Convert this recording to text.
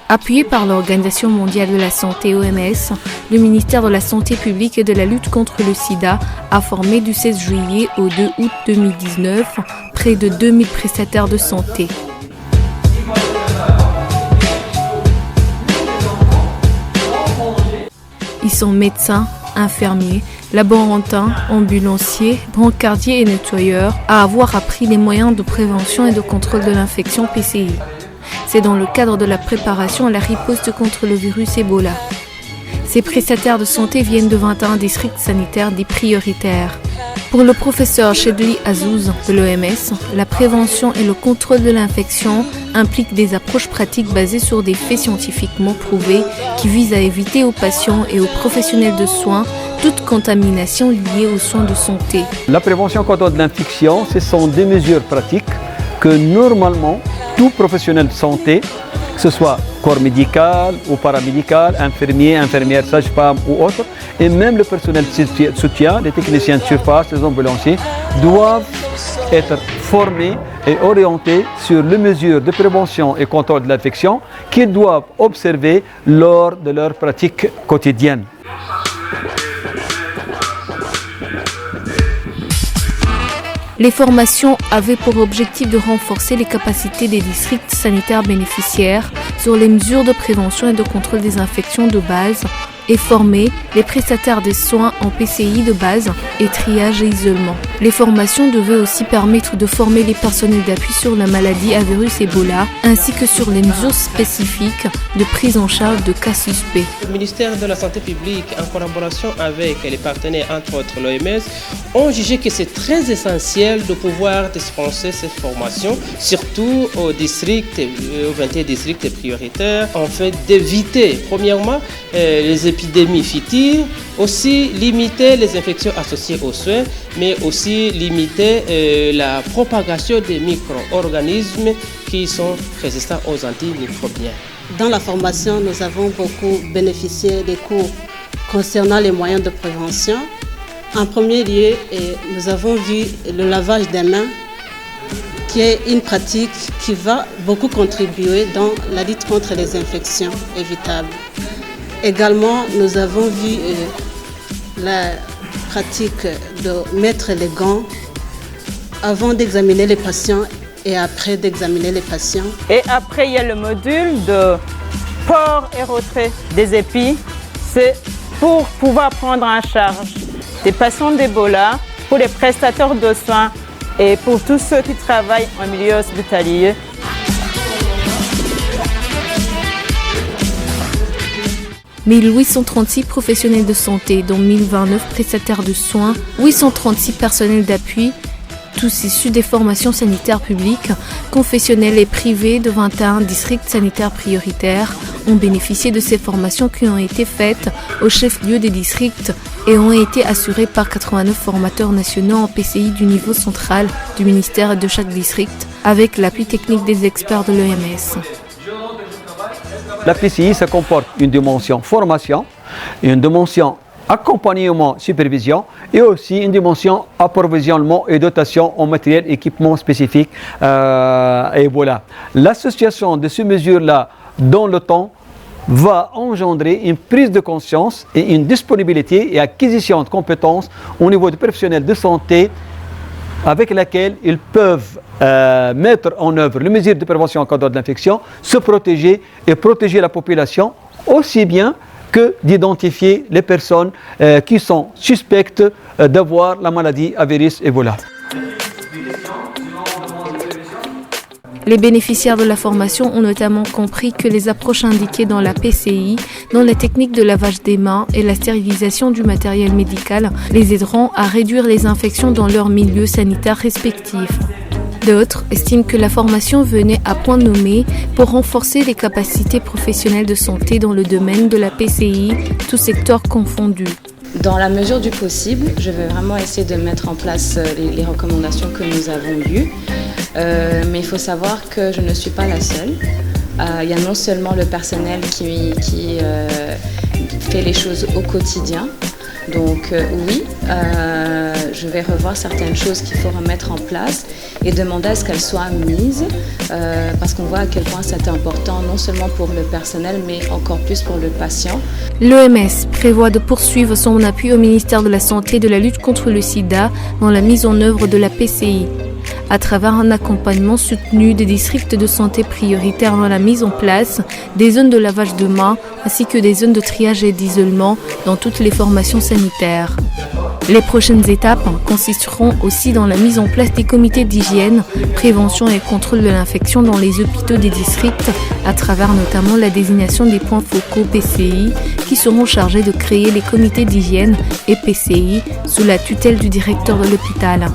Appuyé par l'Organisation mondiale de la santé (OMS), le ministère de la Santé publique et de la lutte contre le sida a formé du 16 juillet au 2 août 2019 près de 2000 prestataires de santé. Ils sont médecins, infirmiers, laborantins, ambulanciers, brancardiers et nettoyeurs à avoir appris les moyens de prévention et de contrôle de l'infection PCI. C'est dans le cadre de la préparation à la riposte contre le virus Ebola. Ces prestataires de santé viennent de 21 districts sanitaires dits prioritaires. Pour le professeur Chedli Azouz de l'OMS, la prévention et le contrôle de l'infection impliquent des approches pratiques basées sur des faits scientifiquement prouvés qui visent à éviter aux patients et aux professionnels de soins toute contamination liée aux soins de santé. La prévention contre l'infection, ce sont des mesures pratiques que normalement tout professionnel de santé, que ce soit corps médical ou paramédical, infirmier, infirmière, sage-femme ou autre, et même le personnel de soutien, les techniciens de surface, les ambulanciers, doivent être formés et orientés sur les mesures de prévention et contrôle de l'infection qu'ils doivent observer lors de leur pratique quotidienne. Les formations avaient pour objectif de renforcer les capacités des districts sanitaires bénéficiaires sur les mesures de prévention et de contrôle des infections de base et former les prestataires des soins en PCI de base et triage et isolement. Les formations devaient aussi permettre de former les personnels d'appui sur la maladie à virus Ebola ainsi que sur les mesures spécifiques de prise en charge de cas suspects. Le ministère de la Santé publique, en collaboration avec les partenaires, entre autres l'OMS, ont jugé que c'est très essentiel de pouvoir dispenser cette formation, surtout aux districts, aux 21 districts prioritaires, en fait d'éviter, premièrement, les épidémies futures, aussi limiter les infections associées aux soins, mais aussi limiter la propagation des micro-organismes qui sont résistants aux antimicrobiens. Dans la formation, nous avons beaucoup bénéficié des cours concernant les moyens de prévention. En premier lieu, nous avons vu le lavage des mains, qui est une pratique qui va beaucoup contribuer dans la lutte contre les infections évitables. Également, nous avons vu la pratique de mettre les gants avant d'examiner les patients et après d'examiner les patients. Et après, il y a le module de port et retrait des épis. C'est pour pouvoir prendre en charge des patients d'Ebola, pour les prestataires de soins et pour tous ceux qui travaillent en milieu hospitalier. « 1836 professionnels de santé, dont 1029 prestataires de soins, 836 personnels d'appui, tous issus des formations sanitaires publiques, confessionnelles et privées de 21 districts sanitaires prioritaires, ont bénéficié de ces formations qui ont été faites au chef-lieu des districts et ont été assurées par 89 formateurs nationaux en PCI du niveau central du ministère et de chaque district, avec l'appui technique des experts de l'OMS. La PCI, ça comporte une dimension formation, une dimension accompagnement, supervision et aussi une dimension approvisionnement et dotation en matériel, équipement spécifique. Et voilà. L'association de ces mesures-là dans le temps va engendrer une prise de conscience et une disponibilité et acquisition de compétences au niveau des professionnels de santé avec laquelle ils peuvent mettre en œuvre les mesures de prévention en cas de l'infection, se protéger et protéger la population aussi bien que d'identifier les personnes qui sont suspectes d'avoir la maladie à virus Ebola. Les bénéficiaires de la formation ont notamment compris que les approches indiquées dans la PCI, dans la technique de lavage des mains et la stérilisation du matériel médical, les aideront à réduire les infections dans leurs milieux sanitaires respectifs. D'autres estiment que la formation venait à point nommé pour renforcer les capacités professionnelles de santé dans le domaine de la PCI, tous secteurs confondus. Dans la mesure du possible, je vais vraiment essayer de mettre en place les recommandations que nous avons lues. Mais il faut savoir que je ne suis pas la seule. Il y a non seulement le personnel qui fait les choses au quotidien. Donc oui, je vais revoir certaines choses qu'il faut remettre en place et demander à ce qu'elles soient mises parce qu'on voit à quel point c'est important non seulement pour le personnel mais encore plus pour le patient. L'OMS prévoit de poursuivre son appui au ministère de la Santé et de la lutte contre le sida dans la mise en œuvre de la PCI, à travers un accompagnement soutenu des districts de santé prioritaires dans la mise en place des zones de lavage de mains ainsi que des zones de triage et d'isolement dans toutes les formations sanitaires. Les prochaines étapes consisteront aussi dans la mise en place des comités d'hygiène, prévention et contrôle de l'infection dans les hôpitaux des districts, à travers notamment la désignation des points focaux PCI qui seront chargés de créer les comités d'hygiène et PCI sous la tutelle du directeur de l'hôpital.